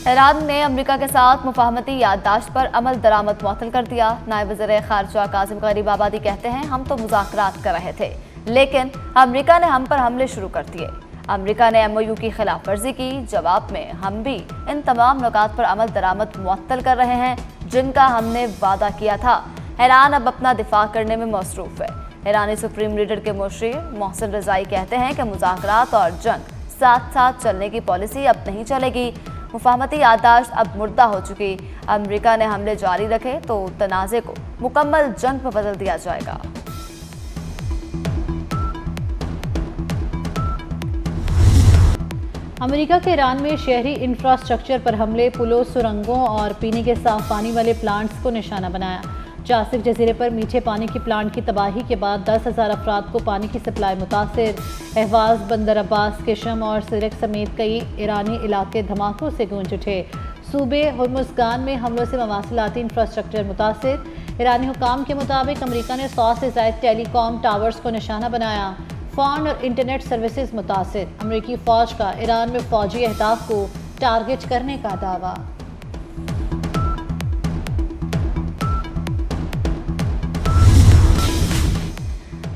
Iran ने America के साथ मुफाहमती याददाश्त पर अमल दरामद मुअत्तल कर दिया। नायब वज़ीर ख़ारिजा कासिम गरीबाबादी कहते हैं, हम तो मुज़ाकरात कर रहे थे, लेकिन अमेरिका ने हम पर हमले शुरू कर दिए। अमेरिका ने MOU की खिलाफ वर्जी की, जवाब में हम भी इन तमाम नुकात पर अमल दरामद मुअत्तल कर रहे हैं जिनका हमने वादा किया था। ईरान अब अपना दिफा करने में मसरूफ है। ईरानी सुप्रीम लीडर के मुशीर मोहसिन रज़ाई कहते हैं कि मुज़ाकरात और जंग साथ साथ चलने की पॉलिसी अब नहीं चलेगी। मुफाहमती याददाश्त अब मुर्दा हो चुकी। अमेरिका ने हमले जारी रखे तो तनाज़े को मुकम्मल जंग में बदल दिया जाएगा। अमेरिका के ईरान में शहरी इंफ्रास्ट्रक्चर पर हमले, पुलों, सुरंगों और पीने के साफ पानी वाले प्लांट्स को निशाना बनाया। जासिर जजीरे पर मीठे पानी की प्लांट की तबाही के बाद 10,000 अफराद को पानी की सप्लाई मुतासिर। अहवाज, बंदर अब्बास, किशम और सिरक समेत कई ईरानी इलाके धमाकों से गूंज उठे। सूबे हुर्मुज़गान में हमलों से मवासिलाती इंफ्रास्ट्रक्चर मुतासिर। ईरानी हुकाम के मुताबिक अमेरिका ने 100 से ज़ायद टेलीकॉम टावर्स को निशाना बनाया। फ़ोन और इंटरनेट सर्विसेज मुतासिर। अमेरिकी फ़ौज का ईरान में फ़ौजी अहदाफ को टारगेट करने का दावा।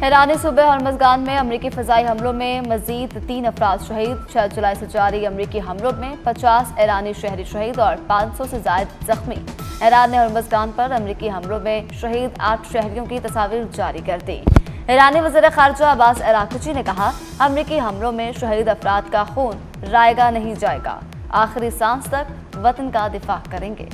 ईरानी सूबे हुर्मुज़गान में अमेरिकी फ़ज़ाई हमलों में मज़ीद 3 अफराद शहीद। 6 जुलाई से जारी अमेरिकी हमलों में 50 ईरानी शहरी शहीद और 500 से ज़ायद जख्मी। ईरान ने हुर्मुज़गान पर अमेरिकी हमलों में शहीद 8 शहरियों की तस्वीर जारी कर दी। ईरानी वज़ीर ख़ारिजा अब्बास अराक़ची ने कहा, अमेरिकी हमलों में शहीद अफराद का खून रायगा नहीं जाएगा, आखिरी सांस तक वतन का दिफा करेंगे।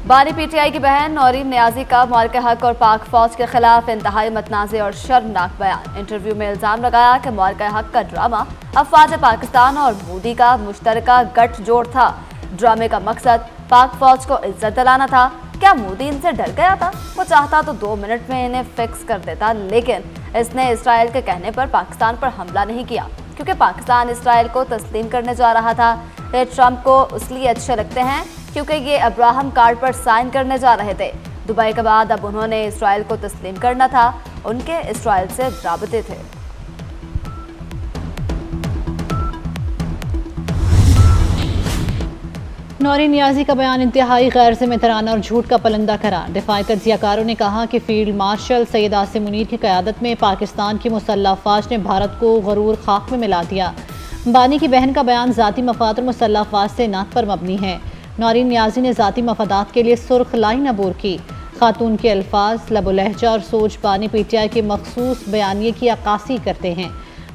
बानी PTI की बहन नौरीन नियाजी का मालिक हक और पाक फौज के खिलाफ इंतहाई मतनाज़े और शर्मनाक बयान। इंटरव्यू में इल्ज़ाम लगाया कि मालिक हक का ड्रामा अफवाज पाकिस्तान और मोदी का मुश्तरका गठजोड़ था। ड्रामे का मकसद पाक फौज को इज्जत दिलाना था। क्या मोदी इनसे डर गया था? वो चाहता तो 2 मिनट में इन्हें फिक्स कर देता, लेकिन इसने इसराइल के कहने पर पाकिस्तान पर हमला नहीं किया, क्योंकि पाकिस्तान इसराइल को तस्लीम करने जा रहा था। ये ट्रंप को इसलिए अच्छे लगते हैं क्योंकि ये अब्राहम कार्ड पर साइन करने जा रहे थे। दुबई के बाद अब उन्होंने इसराइल को तस्लीम करना था। उनके इसराइल से राबते थे। नौरीन नियाजी का बयान इंतहाई गैर ज़िम्मेदाराना और झूठ का पलंदा करार। दिफाई तज्ज़ियाकारों ने कहा कि फील्ड मार्शल सैयद आसिम मुनीर की क़यादत में पाकिस्तान की मुसल्लह अफ़वाज ने भारत को गरूर खाक में मिला दिया। बानी की बहन का बयान ज़ाती मफाद और मुसल्लह अफ़वाज से नात पर मबनी है। नौरीन नियाजी ने ज़ाती मफादात के लिए सुर्ख लाइन अबूर की। खातून के अल्फाज, लबो लहजा और सोच बानी PTI के मखसूस बयानिए की अक्कासी करते हैं।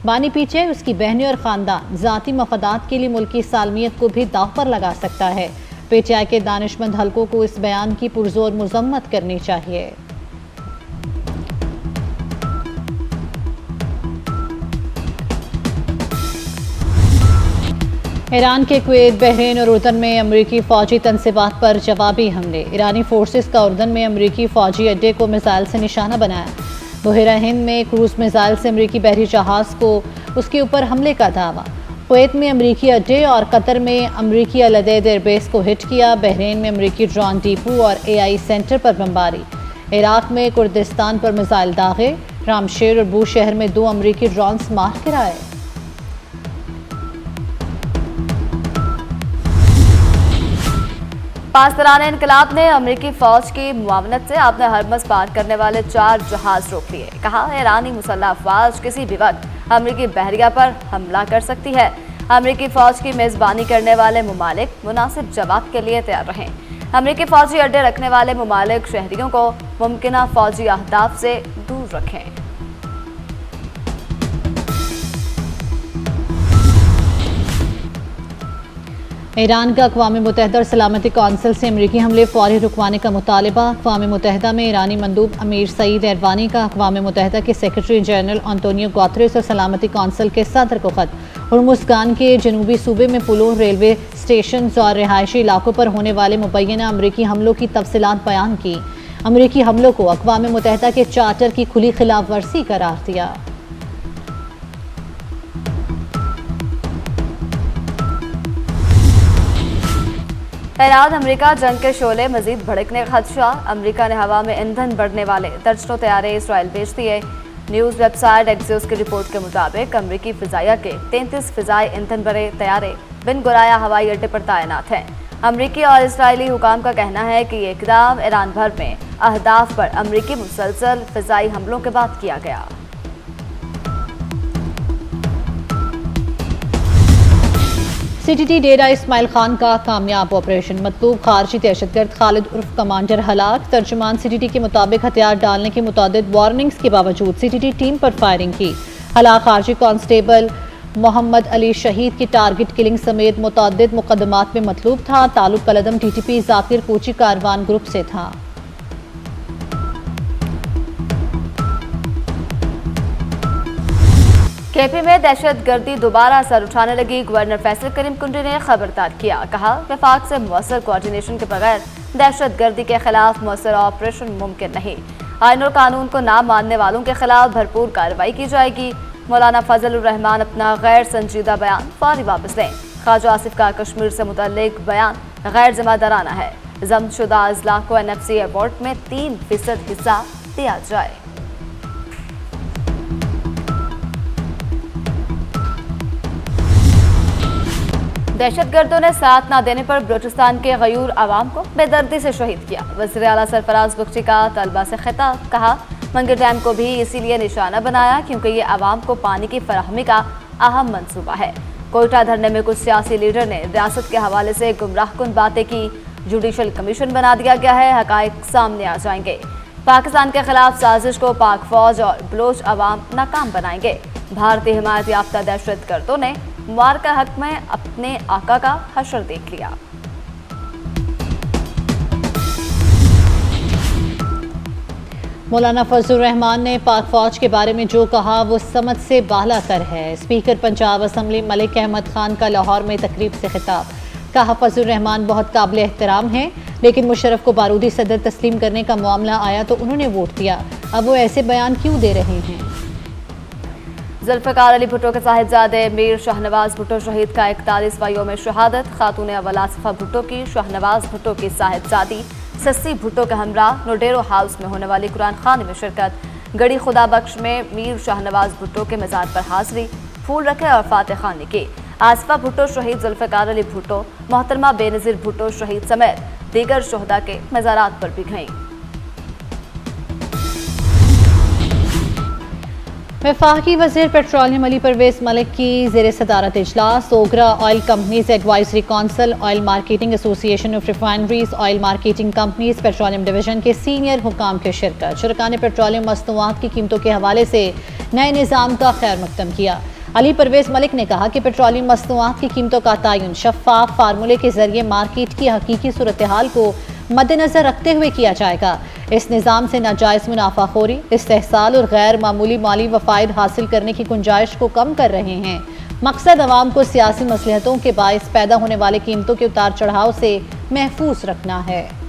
बानी PTI, उसकी बहनें और ख़ानदान ज़ाती मफादात के लिए मुल्की सालमियत को भी दाव पर लगा सकता है। PTI के दानिशमंद हलकों को इस बयान की पुरजोर मजम्मत करनी चाहिए। ईरान के कुवैत, बहरीन और उर्दन में अमरीकी फ़ौजी तनसीबात पर जवाबी हमले। ईरानी फोर्सेस का उर्दन में अमरीकी फ़ौजी अड्डे को मिसाइल से निशाना बनाया। बहरा हिंद में क्रूज़ मिसाइल से अमरीकी बहरी जहाज़ को उसके ऊपर हमले का दावा। कुवैत में अमरीकी अड्डे और कतर में अमरीकी अल-अदैद एयरबेस को हिट किया। बहरीन में अमरीकी ड्रोन डिपो और AI सेंटर पर बमबारी। इराक में कुर्दिस्तान पर मिसाइल दागे। रामशेर और बू शहर में 2 अमरीकी ड्रोन्स मार गिराए। पासदारान इनकलाब ने अमेरिकी फौज की मुआवनत से अपने हरमस पार करने वाले 4 जहाज रोक लिए। कहा, ईरानी मुसल्लह अफवाज किसी भी वक्त अमेरिकी बहरिया पर हमला कर सकती है। अमेरिकी फौज की मेज़बानी करने वाले मुमालिक मुनासिब जवाब के लिए तैयार रहें। अमेरिकी फौजी अड्डे रखने वाले मुमालिक शहरियों को मुमकिन फौजी अहदाफ से दूर रखें। ईरान का अक़वाम मुत्तहिदा और सलामती कौंसिल से अमरीकी हमले फौरी रुकवाने का मुतालबा। अक़वाम मुत्तहिदा में ईरानी मंदूब अमीर सईद एरवानी का अक़वाम मुत्तहिदा के सेक्रेटरी जनरल एंटोनियो गुतेरेस और सलामती कौंसिल के सदर को खत। हुर्मुज़गान के जनूबी सूबे में पुलों, रेलवे स्टेशन और रिहायशी इलाकों पर होने वाले मुबैना अमरीकी हमलों की तफसीलात बयान की। अमरीकी हमलों को अक़वाम मुत्तहिदा के चार्टर की खुली खिलाफ वर्जी करार दिया। ईरान अमेरिका जंग के शोले मजीद भड़कने का खदशा। अमेरिका ने हवा में ईंधन बढ़ने वाले दर्जनों तैयारे इसराइल भेज दिए। न्यूज वेबसाइट एक्सियोस की रिपोर्ट के मुताबिक अमरीकी फिजाइया के 33 फिजाई ईंधन भरे तैयारे बिन गुराया हवाई अड्डे पर तैनात हैं। अमरीकी और इजरायली हुकाम का कहना है कि ये इकदाम ईरान भर में अहदाफ पर अमरीकी मुसलसल फिजाई हमलों के बाद किया गया। सीटीटी डेरा इस्माइल खान का कामयाब ऑपरेशन, मतलूब खारजी दहशतगर्द खालिद उर्फ कमांडर हलाक। तर्जुमान सीटीटी के मुताबिक हथियार डालने की मुतादिद वार्निंग्स के बावजूद सीटीटी टीम पर फायरिंग की। हलाक खारजी कांस्टेबल मोहम्मद अली शहीद की टारगेट किलिंग समेत मुतअद्दिद मुकदमात में मतलूब था। ताल्लुक कलदम टीटीपी जाकिर कोची कारवान ग्रुप से था। केपी में दहशतगर्दी दोबारा सर उठाने लगी। गवर्नर फैसल करीम कुंडी ने खबरदार किया, कहा वफाक से मौसर कोऑर्डिनेशन के बगैर दहशतगर्दी के खिलाफ मौसर ऑपरेशन मुमकिन नहीं। आईन और कानून को ना मानने वालों के खिलाफ भरपूर कार्रवाई की जाएगी। मौलाना फजलुर रहमान अपना गैर संजीदा बयान फौरी वापस लें। ख्वाजा आसिफ का कश्मीर से मुतल्लिक बयान गैर जिम्मेदाराना है। जब्तशुदा अजला को NFC अवार्ड में 3% हिस्सा दिया जाए। दहशतगर्दों ने साथ न देने पर बलूचिस्तान के गयूर आवाम को बेदर्दी से शहीद किया। वज़ीर आला सरफराज बख्शी का तलबा से खिताब, कहा मंगे डैम को भी इसीलिए निशाना बनाया क्योंकि ये आवाम को पानी की फराहमी का अहम मंसूबा है। कोयटा धरने में कुछ सियासी लीडर ने रियासत के हवाले से गुमराहकुन बातें की। जुडिशल कमीशन बना दिया गया है, हकायक सामने आ जाएंगे। पाकिस्तान के खिलाफ साजिश को पाक फौज और बलोच अवाम नाकाम बनाएंगे। भारतीय हिमायत याफ्ता दहशतगर्दों ने मुबारका हक में अपने आका का हशर देख लिया। मौलाना फजलुर रहमान ने पाक फौज के बारे में जो कहा वो समझ से बाहला तर है। स्पीकर पंजाब असम्बली मलिक अहमद खान का लाहौर में तकरीब से खिताब, कहा फजलुर रहमान बहुत काबिल एहतराम है, लेकिन मुशर्रफ को बारूदी सदर तस्लीम करने का मामला आया तो उन्होंने वोट दिया, अब वो ऐसे बयान क्यों दे रहे हैं। जुल्फ़िकार अली भुट्टो के साहिबजादे मीर शाहनवाज भुट्टो शहीद का 41वां यौम शहादत। खातून अव्वल आसिफा भुट्टो की शाहनवाज भुट्टो की साहिबजादी सस्सी भुट्टो के हमरा नोडेरो हाउस में होने वाली कुरान खानी में शिरकत। गढ़ी खुदा बख्श में मीर शाहनवाज भुट्टो के मज़ार पर हाजिरी, फूल रखे और फातिह खानी की। आसिफा भुट्टो शहीद जुल्फ़िकार अली भुट्टो, मोहतरमा बेनज़ीर भुट्टो शहीद समेत दीगर शोहदा के मज़ारात पर भी गईं। वफाकी वज़ीर पेट्रोलियम अली परवेज़ मलिक की ज़ेर सदारत इजलास। OGRA oil companies advisory council, oil marketing association of refineries, oil marketing companies, petroleum division के सीनियर हुकाम के शिरकत। शुरका ने पेट्रोलियम मसनूआत की कीमतों के हवाले से नए निज़ाम का खैर मकदम किया। अली परवेज़ मलिक ने कहा कि पेट्रोलियम मसनूआत की कीमतों का तयन शफाफ फार्मूले के जरिए मार्केट की हकीकी सूरत हाल को मद्देनजर रखते हुए किया जाएगा। इस निज़ाम से नाजायज़ मुनाफाखोरी, इस्तेहसाल और गैर मामूली माली वफ़ायद हासिल करने की गुंजाइश को कम कर रहे हैं। मकसद अवाम को सियासी मसलहतों के बायस पैदा होने वाले कीमतों के उतार चढ़ाव से महफूज रखना है।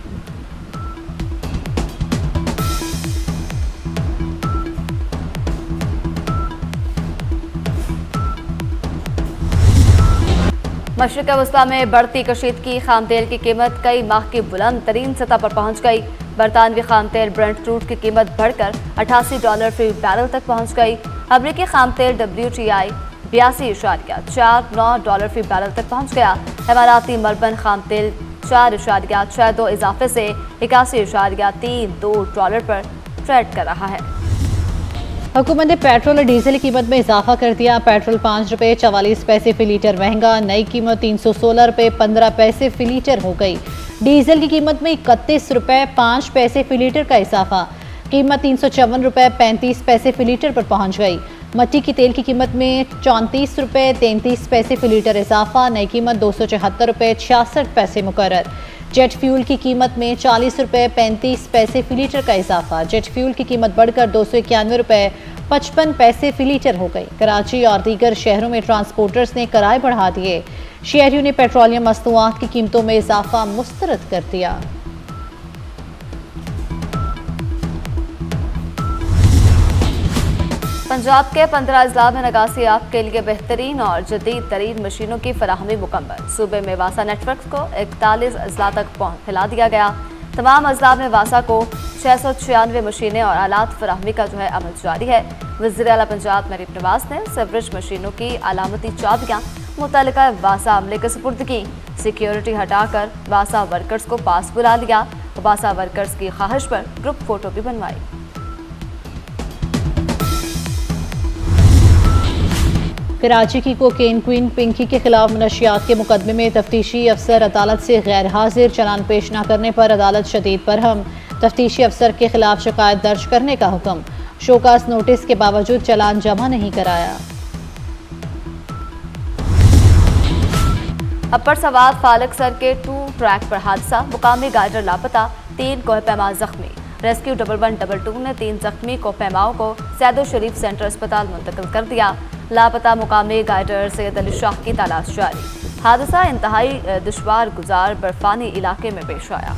मशरिक़ वस्ता में बढ़ती कशीदगी, खाम तेल की कीमत कई माह की बुलंद तरीन सतह पर पहुँच गई। बरतानवी खाम तेल ब्रेंट क्रूड की कीमत बढ़कर $88 फी बैरल तक पहुँच गई। अमरीकी खाम तेल WTI $82.49 फी बैरल तक पहुँच गया। इमाराती मरबन खाम तेल 4.62 इजाफे से $81.32 पर ट्रेड कर रहा है। हुकूमत ने पेट्रोल और डीजल की कीमत में इजाफा कर दिया। पेट्रोल ₹5.44 फी लीटर महंगा, नई कीमत ₹316.15 फी लीटर हो गई। डीजल की कीमत में ₹31.05 फी लीटर का इजाफा, कीमत ₹354.35 फी लीटर पर पहुंच गई। मट्टी की तेल की कीमत में ₹34.33 फी लीटर इजाफा, नई कीमत ₹274.66 मुकर्रर। जेट फ्यूल की कीमत में ₹40.35 फी लीटर का इजाफा, जेट फ्यूल की कीमत बढ़कर ₹291.55 फी लीटर हो गई। कराची और दीगर शहरों में ट्रांसपोर्टर्स ने किराए बढ़ा दिए। शहरियों ने पेट्रोलियम मसनूआत की कीमतों में इजाफा मुस्तरद कर दिया। पंजाब के 15 अजला में नगासी आग के लिए बेहतरीन और जदीद तरीन मशीनों की फराहमी मुकम्मल। सूबे में वासा नेटवर्क को 41 अजला तक फैला दिया गया। तमाम अजला में वासा को 696 मशीनें और आलात फराहमी का अमल जारी है। वज़ीर आला पंजाब मरीम नवाज ने सेवरेज मशीनों की अलामती चाबियां मुतल्लिका वासा अमले के सुपुर्द की। सिक्योरिटी हटाकर वासा वर्कर्स को पास बुला लिया। वासा वर्कर्स की ख्वाहिश पर ग्रुप फोटो भी बनवाई। कराची की कोकेन क्वीन पिंकी के खिलाफ मनशियात के मुकदमे में तफ्तीशी अफसर अदालत से गैर हाजिर, चालान पेश न करने पर अदालत शदीद बरहम। तफ्तीशी अफसर के खिलाफ शिकायत दर्ज करने का हुक्म। शोकास नोटिस के बावजूद चालान जमा नहीं कराया। अपर सवाद फालक सर के 2 ट्रैक पर हादसा, मुकामी गाइडर लापता, 3 कोहपैमा जख्मी। रेस्क्यू 1122 ने 3 जख्मी कोहपैमाओं को सैदो शरीफ सेंटर अस्पताल मुंतकिल कर दिया। लापता मुकामी गाइडर सैयद अली शाह की तलाश जारी। हादसा इंतहाई दुश्वार गुजार बर्फानी इलाके में पेश आया।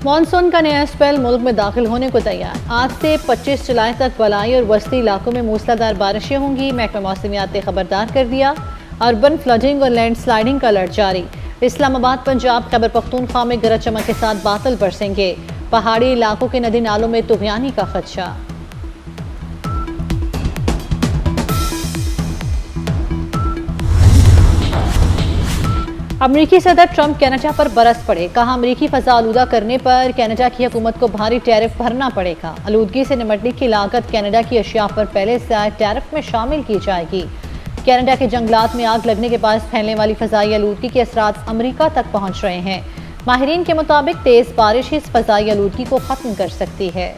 मानसून का नया स्पेल मुल्क में दाखिल होने को तैयार। आज से 25 जुलाई तक बलाई और वस्ती इलाकों में मूसलाधार बारिशें होंगी। महकमा मौसमियात ने खबरदार कर दिया। अर्बन फ्लडिंग और लैंड स्लाइडिंग का अलर्ट जारी। इस्लामाबाद, पंजाब, खैबर पख्तूनख्वा में गरज चमक के साथ बादल बरसेंगे। पहाड़ी इलाकों के नदी नालों में तुगयानी का खदशा। अमरीकी सदर ट्रंप कनाडा पर बरस पड़े। कहा, अमरीकी फजा आलूदा करने पर कनाडा की हुकूमत को भारी टैरिफ भरना पड़ेगा। आलूदगी से निमटने की लागत कनाडा की अशिया पर पहले से आए टैरिफ में शामिल की जाएगी। कनाडा के जंगलात में आग लगने के बाद फैलने वाली फजाई आलूदगी के असरात अमरीका तक पहुंच रहे हैं। माहिरीन के मुताबिक तेज बारिश इस फजाई आलूदगी को खत्म कर सकती है।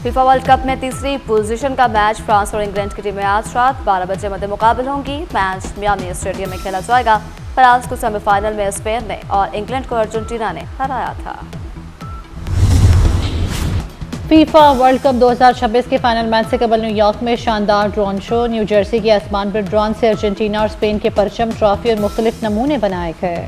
फीफा वर्ल्ड कप में तीसरी पोजीशन का मैच फ्रांस और इंग्लैंड की टीमें आज रात 12 बजे मध्य मुकाबले होंगी। मैच मियामी स्टेडियम में खेला जाएगा। फ्रांस को सेमीफाइनल में स्पेन ने और इंग्लैंड को अर्जेंटीना ने हराया था। फीफा वर्ल्ड कप 2026 के फाइनल मैच से कबल न्यूयॉर्क में शानदार ड्रोन शो। न्यू जर्सी के आसमान पर ड्रोन से अर्जेंटीना और स्पेन के परचम, ट्रॉफी और मुख्तलिफ नमूने बनाए गए।